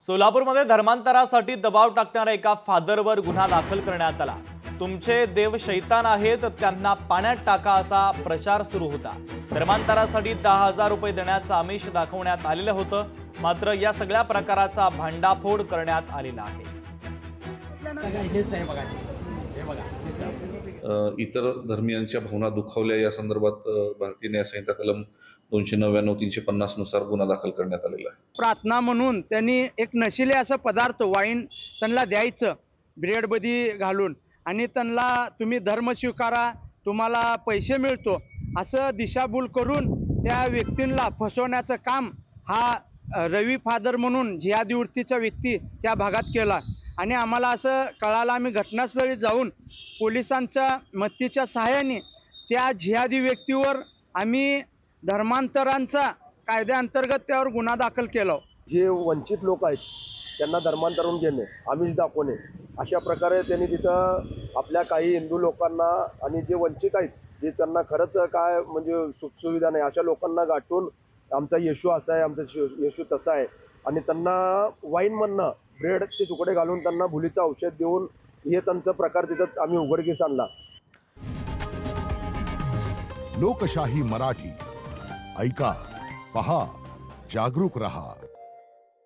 सोलापूरमध्ये धर्मांतरासाठी दबाव टाकणाऱ्या एका फादरवर गुन्हा दाखल करण्यात आला। तुमचे देव शैतान आहेत, त्यांना पाण्यात टाका असा प्रचार सुरू होता। धर्मांतरासाठी 10,000 रुपये देण्याचं आमिष दाखवण्यात आलेलं होतं, मात्र या सगळ्या प्रकाराचा भांडाफोड करण्यात आलेला आहे। इतर धर्मियांच्या भावना दुखावल्या या संदर्भात भारतीय न्याय संहिता कलम 299 350 नुसार गुन्हा दाखल करण्यात आलेला आहे। प्रार्थना म्हणून त्यांनी एक नशिले असं पदार्थ वाईन त्यांना द्यायचं ब्रेडमध्ये घालून आणि त्यांना तुम्ही धर्म स्वीकारा, तुम्हाला पैसे मिळतो असं दिशाभूल करून त्या व्यक्तींना फसवण्याचं काम हा रवी फादर म्हणून जिहादी वृत्तीचा व्यक्ती त्या भागात केला। आणि आम्हाला असं कळालं, आम्ही घटनास्थळी जाऊन पोलिसांच्या मदतीच्या सहाय्याने त्या जिहादी व्यक्तीवर आम्ही धर्मांतरांचा कायद्याअंतर्गत त्यावर गुन्हा दाखल केला। जे वंचित लोक आहेत त्यांना धर्मांतरून घेणे, आमिष दाखवणे, अशा प्रकारे त्यांनी तिथं आपल्या काही हिंदू लोकांना आणि जे वंचित आहेत, जे त्यांना खरंच काय म्हणजे सुखसुविधा नाही अशा लोकांना गाठून आमचा येशू असा आहे, आमचा येशू तसा आहे आणि त्यांना वाईनमधनं ब्रेडचे तुकडे घालून त्यांना भुलीचं औषध देऊन हे त्यांचा प्रकार तिथं आम्ही उघडकीस आणला। लोकशाही मराठी ऐका, पहा, जागरूक रहा।